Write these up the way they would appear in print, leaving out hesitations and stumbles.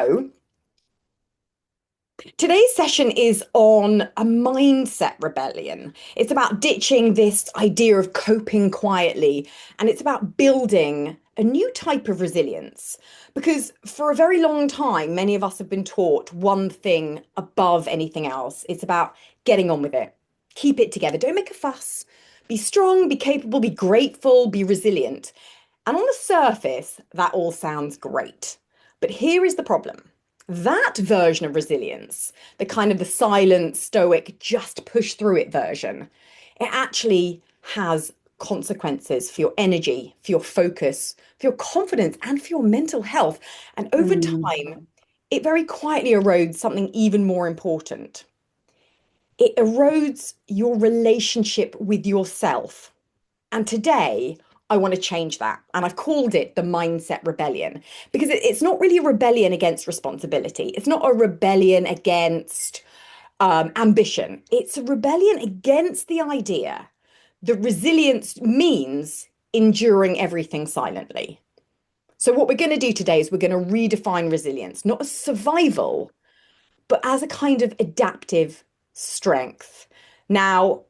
So, today's session is on a mindset rebellion. It's about ditching this idea of coping quietly, and it's about building a new type of resilience. Because for a very long time, many of us have been taught one thing above anything else. It's about getting on with it, keep it together, don't make a fuss, be strong, be capable, be grateful, be resilient. And on the surface, that all sounds great. But here is the problem. That version of resilience, the kind of the silent, stoic, just push through it version, it actually has consequences for your energy, for your focus, for your confidence, and for your mental health. And over Mm, time, it very quietly erodes something even more important. It erodes your relationship with yourself. And today, I want to change that. And I've called it the mindset rebellion because it's not really a rebellion against responsibility. It's not a rebellion against ambition. It's a rebellion against the idea that resilience means enduring everything silently. So, what we're going to do today is we're going to redefine resilience, not as survival, but as a kind of adaptive strength. Now,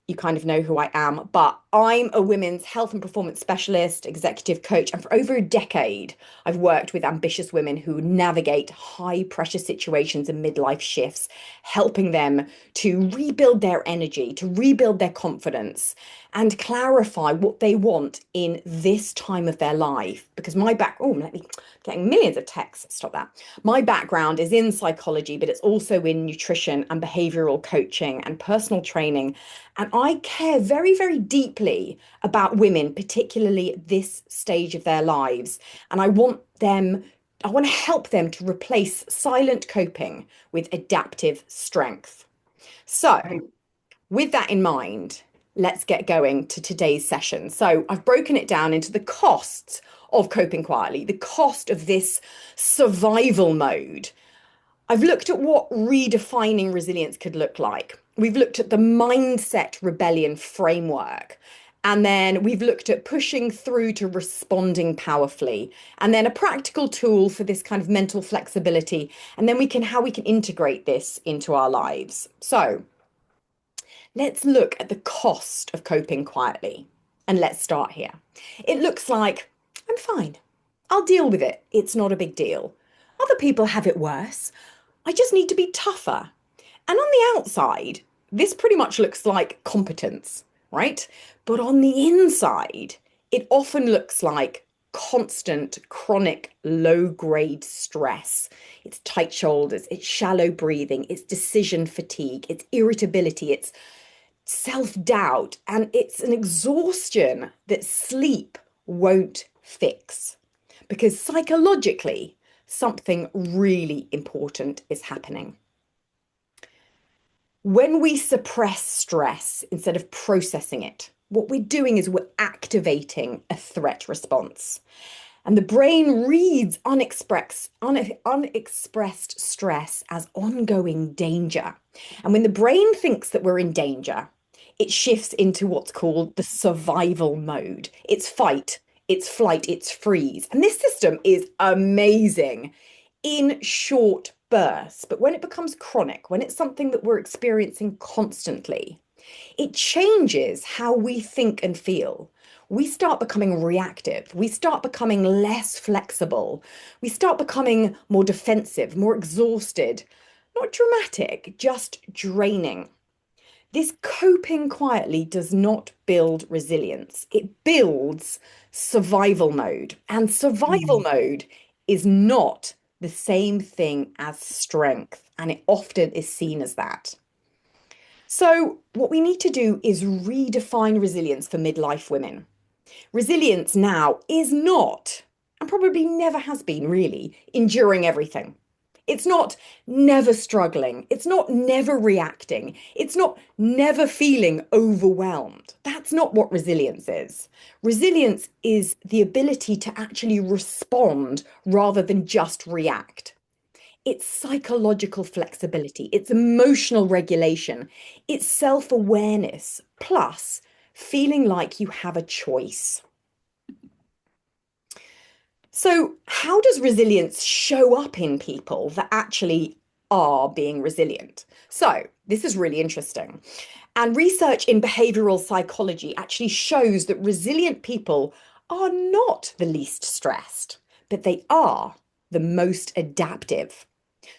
you kind of know who I am, but I'm a women's health and performance specialist, executive coach, and for over a decade, I've worked with ambitious women who navigate high pressure situations and midlife shifts, helping them to rebuild their energy, to rebuild their confidence, and clarify what they want in this time of their life. Because let me getting millions of texts. Stop that. My background is in psychology, but it's also in nutrition and behavioral coaching and personal training. And I care very, very deeply about women, particularly at this stage of their lives. And I want to help them to replace silent coping with adaptive strength. So, with that in mind, let's get going to today's session. So, I've broken it down into the costs of coping quietly, the cost of this survival mode. I've looked at what redefining resilience could look like. We've looked at the mindset rebellion framework. And then we've looked at pushing through to responding powerfully. And then a practical tool for this kind of mental flexibility. And then how we can integrate this into our lives. So let's look at the cost of coping quietly. And let's start here. It looks like I'm fine. I'll deal with it. It's not a big deal. Other people have it worse. I just need to be tougher. And on the outside, this pretty much looks like competence, right? But on the inside, it often looks like constant, chronic, low grade stress. It's tight shoulders, it's shallow breathing, it's decision fatigue, it's irritability, it's self doubt, and it's an exhaustion that sleep won't fix. Because psychologically, something really important is happening. When we suppress stress instead of processing it, what we're doing is we're activating a threat response. And the brain reads unexpressed stress as ongoing danger. And when the brain thinks that we're in danger, it shifts into what's called the survival mode. It's fight, it's flight, it's freeze. And this system is amazing in short bursts. But when it becomes chronic, when it's something that we're experiencing constantly, it changes how we think and feel. We start becoming reactive. We start becoming less flexible. We start becoming more defensive, more exhausted. Not dramatic, just draining. This coping quietly does not build resilience. It builds survival mode. And survival mm, mode is not the same thing as strength. And it often is seen as that. So, what we need to do is redefine resilience for midlife women. Resilience now is not, and probably never has been really, enduring everything. It's not never struggling. It's not never reacting. It's not never feeling overwhelmed. That's not what resilience is. Resilience is the ability to actually respond rather than just react. It's psychological flexibility, it's emotional regulation, it's self awareness, plus feeling like you have a choice. So, how does resilience show up in people that actually are being resilient? So, this is really interesting. And research in behavioral psychology actually shows that resilient people are not the least stressed, but they are the most adaptive.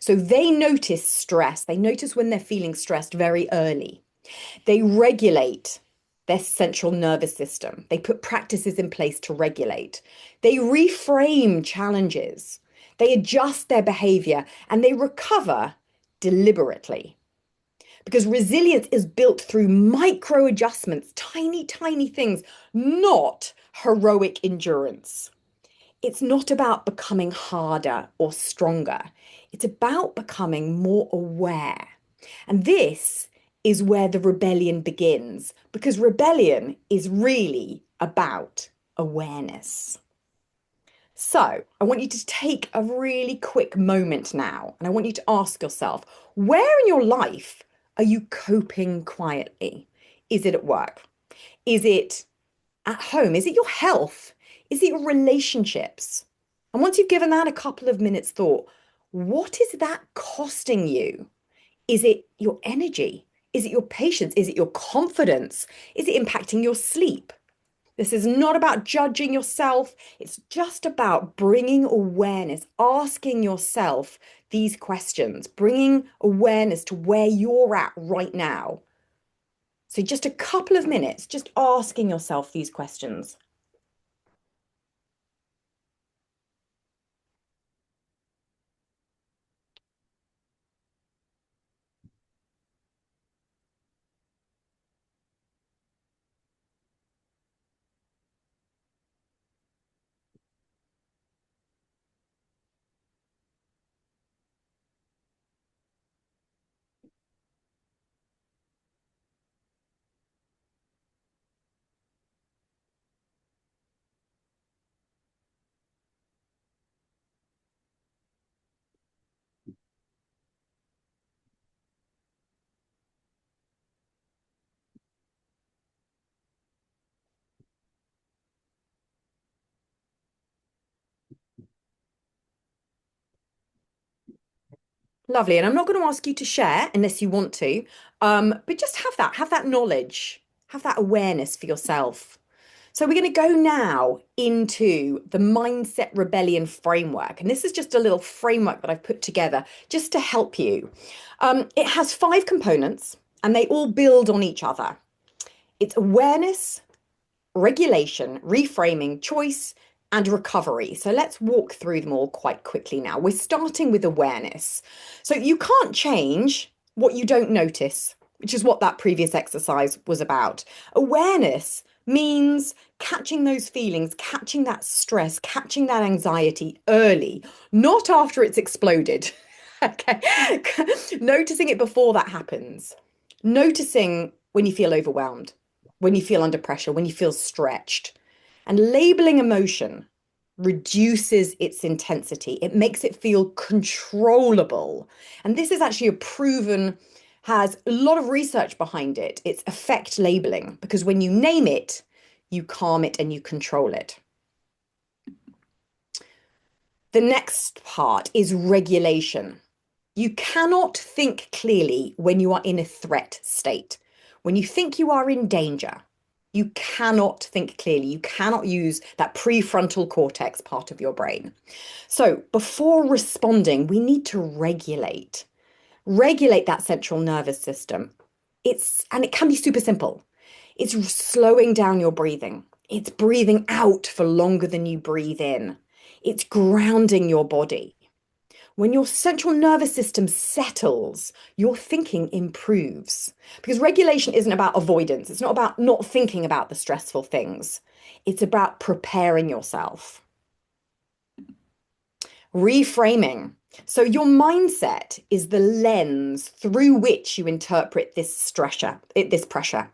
So, they notice stress, they notice when they're feeling stressed very early. They regulate their central nervous system. They put practices in place to regulate. They reframe challenges. They adjust their behavior and they recover deliberately. Because resilience is built through micro adjustments, tiny, tiny things, not heroic endurance. It's not about becoming harder or stronger. It's about becoming more aware. And this is where the rebellion begins, because rebellion is really about awareness. So, I want you to take a really quick moment now, and I want you to ask yourself, where in your life are you coping quietly? Is it at work? Is it at home? Is it your health? Is it your relationships? And once you've given that a couple of minutes thought, what is that costing you? Is it your energy? Is it your patience? Is it your confidence? Is it impacting your sleep? This is not about judging yourself. It's just about bringing awareness, asking yourself these questions, bringing awareness to where you're at right now. So, just a couple of minutes, just asking yourself these questions. Lovely. And I'm not going to ask you to share unless you want to, but just have that knowledge, have that awareness for yourself. So we're going to go now into the mindset rebellion framework. And this is just a little framework that I've put together just to help you. It has 5 components and they all build on each other. It's awareness, regulation, reframing, choice, and recovery. So let's walk through them all quite quickly now. We're starting with awareness. So you can't change what you don't notice, which is what that previous exercise was about. Awareness means catching those feelings, catching that stress, catching that anxiety early, not after it's exploded. Okay. Noticing it before that happens. Noticing when you feel overwhelmed, when you feel under pressure, when you feel stretched. And labeling emotion reduces its intensity. It makes it feel controllable. And this is actually a proven, has a lot of research behind it. It's affect labeling because when you name it, you calm it and you control it. The next part is regulation. You cannot think clearly when you are in a threat state. When you think you are in danger, you cannot think clearly. You cannot use that prefrontal cortex part of your brain. So before responding, we need to regulate that central nervous system. And it can be super simple. It's slowing down your breathing. It's breathing out for longer than you breathe in. It's grounding your body. When your central nervous system settles, your thinking improves. Because regulation isn't about avoidance. It's not about not thinking about the stressful things. It's about preparing yourself. Reframing. So your mindset is the lens through which you interpret this pressure.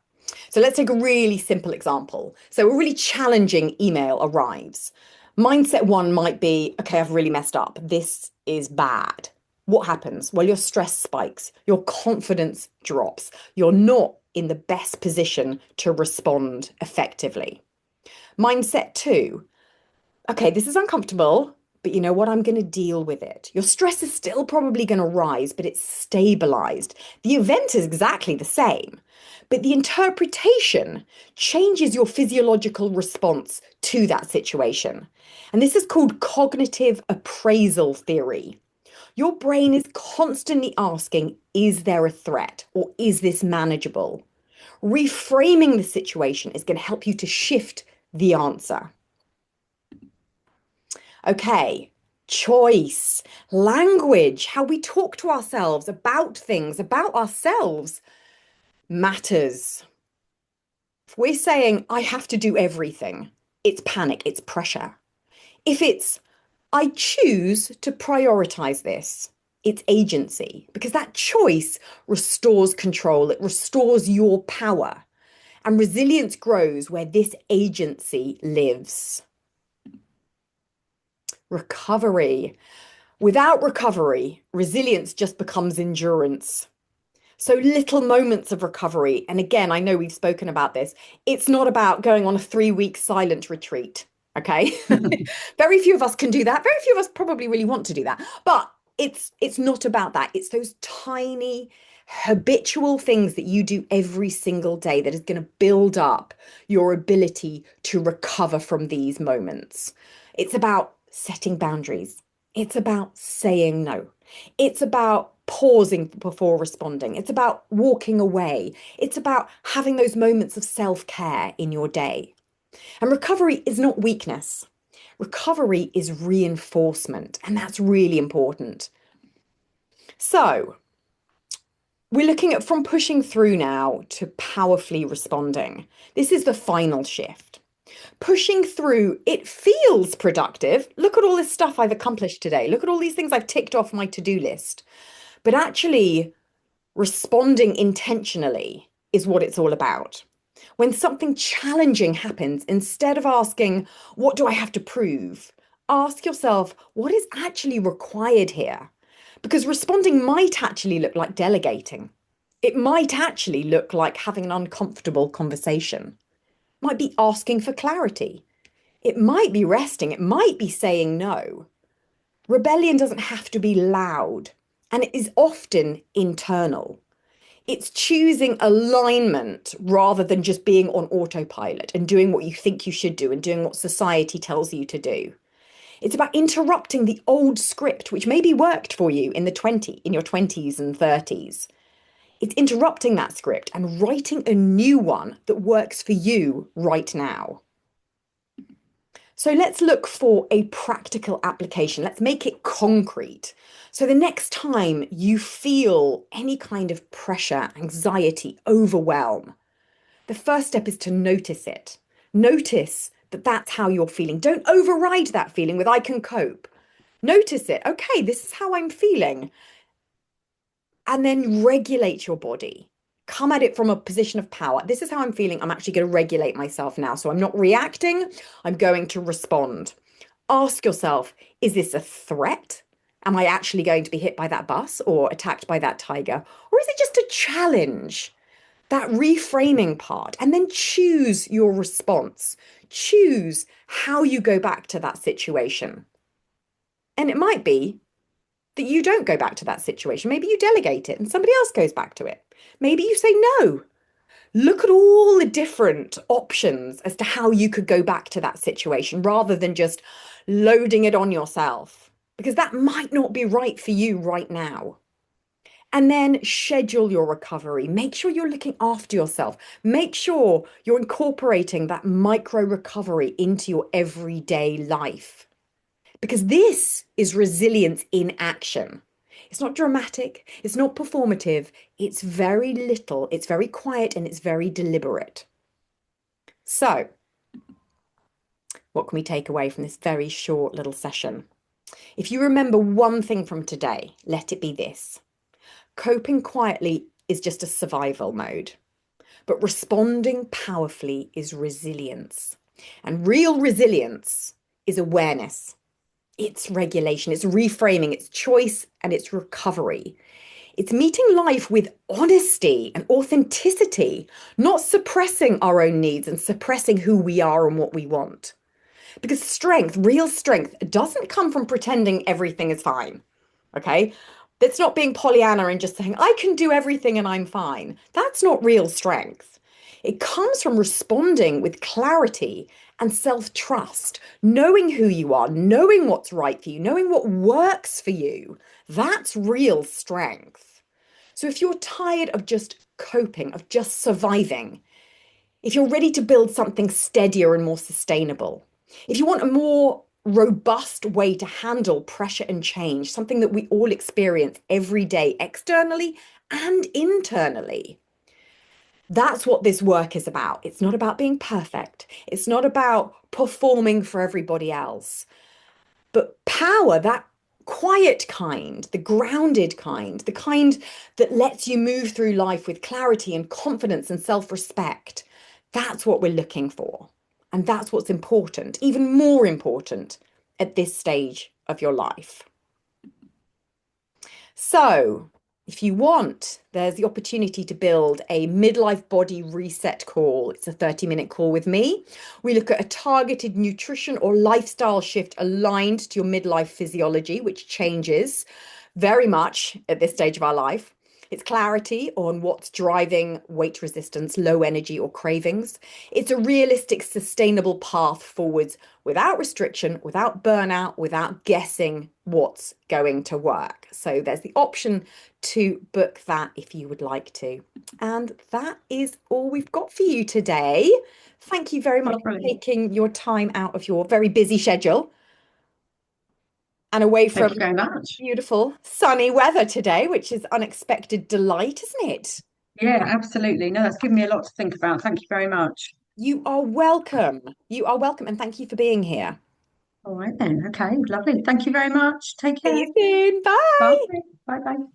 So let's take a really simple example. So a really challenging email arrives. Mindset one might be, okay, I've really messed up. This is bad. What happens? Well, your stress spikes, your confidence drops. You're not in the best position to respond effectively. Mindset two, Okay, this is uncomfortable, but you know what? I'm going to deal with it. Your stress is still probably going to rise, but it's stabilized. The event is exactly the same, but the interpretation changes your physiological response to that situation. And this is called cognitive appraisal theory. Your brain is constantly asking, is there a threat or is this manageable? Reframing the situation is going to help you to shift the answer. Okay, choice, language, how we talk to ourselves about things, about ourselves matters. If we're saying, I have to do everything, it's panic, it's pressure. If it's, I choose to prioritize this, it's agency, because that choice restores control, it restores your power. And resilience grows where this agency lives. Recovery. Without recovery, resilience just becomes endurance. So little moments of recovery. And again, I know we've spoken about this. It's not about going on a 3 week silent retreat. Okay. Very few of us can do that. Very few of us probably really want to do that. But it's not about that. It's those tiny habitual things that you do every single day that is going to build up your ability to recover from these moments. It's about setting boundaries. It's about saying no. It's about pausing before responding. It's about walking away. It's about having those moments of self-care in your day. And recovery is not weakness. Recovery is reinforcement, and that's really important. So, we're looking at from pushing through now to powerfully responding. This is the final shift. Pushing through, it feels productive. Look at all this stuff I've accomplished today. Look at all these things I've ticked off my to-do list. But actually, responding intentionally is what it's all about. When something challenging happens, instead of asking, what do I have to prove? Ask yourself, what is actually required here? Because responding might actually look like delegating. It might actually look like having an uncomfortable conversation. It might be asking for clarity. It might be resting. It might be saying no. Rebellion doesn't have to be loud, and it is often internal. It's choosing alignment rather than just being on autopilot and doing what you think you should do and doing what society tells you to do. It's about interrupting the old script, which maybe worked for you in your 20s and 30s. It's interrupting that script and writing a new one that works for you right now. So let's look for a practical application. Let's make it concrete. So the next time you feel any kind of pressure, anxiety, overwhelm, the first step is to notice it. Notice that that's how you're feeling. Don't override that feeling with I can cope. Notice it. Okay, this is how I'm feeling. And then regulate your body. Come at it from a position of power. This is how I'm feeling. I'm actually going to regulate myself now. So I'm not reacting, I'm going to respond. Ask yourself, is this a threat? Am I actually going to be hit by that bus or attacked by that tiger? Or is it just a challenge? That reframing part, and then choose your response. Choose how you go back to that situation. And it might be that you don't go back to that situation. Maybe you delegate it and somebody else goes back to it. Maybe you say no. Look at all the different options as to how you could go back to that situation rather than just loading it on yourself, because that might not be right for you right now. And then schedule your recovery. Make sure you're looking after yourself. Make sure you're incorporating that micro recovery into your everyday life, because this is resilience in action. It's not dramatic, it's not performative, it's very little, it's very quiet, and it's very deliberate. So, what can we take away from this very short little session? If you remember one thing from today, let it be this. Coping quietly is just a survival mode, but responding powerfully is resilience. And real resilience is awareness. It's regulation, it's reframing, it's choice, and it's recovery. It's meeting life with honesty and authenticity, not suppressing our own needs and suppressing who we are and what we want. Because strength, real strength, doesn't come from pretending everything is fine. Okay? That's not being Pollyanna and just saying, I can do everything and I'm fine. That's not real strength. It comes from responding with clarity and self-trust, knowing who you are, knowing what's right for you, knowing what works for you. That's real strength. So if you're tired of just coping, of just surviving, if you're ready to build something steadier and more sustainable, if you want a more robust way to handle pressure and change, something that we all experience every day, externally and internally, that's what this work is about. It's not about being perfect. It's not about performing for everybody else. But power, that quiet kind, the grounded kind, the kind that lets you move through life with clarity and confidence and self-respect, that's what we're looking for. And that's what's important, even more important at this stage of your life. So, if you want, there's the opportunity to build a midlife body reset call. It's a 30-minute call with me. We look at a targeted nutrition or lifestyle shift aligned to your midlife physiology, which changes very much at this stage of our life. It's clarity on what's driving weight resistance, low energy, or cravings. It's a realistic, sustainable path forwards without restriction, without burnout, without guessing what's going to work. So there's the option to book that if you would like to. And that is all we've got for you today. Thank you very much for Lovely. taking your time out of your very busy schedule and away Thank from you very much. beautiful sunny weather today, which is unexpected delight, isn't it? Yeah, absolutely. No, that's given me a lot to think about. Thank you very much. You are welcome. You are welcome, and thank you for being here. All right then. Okay, lovely. Thank you very much. Take See care. you soon. Bye. Bye. Bye bye.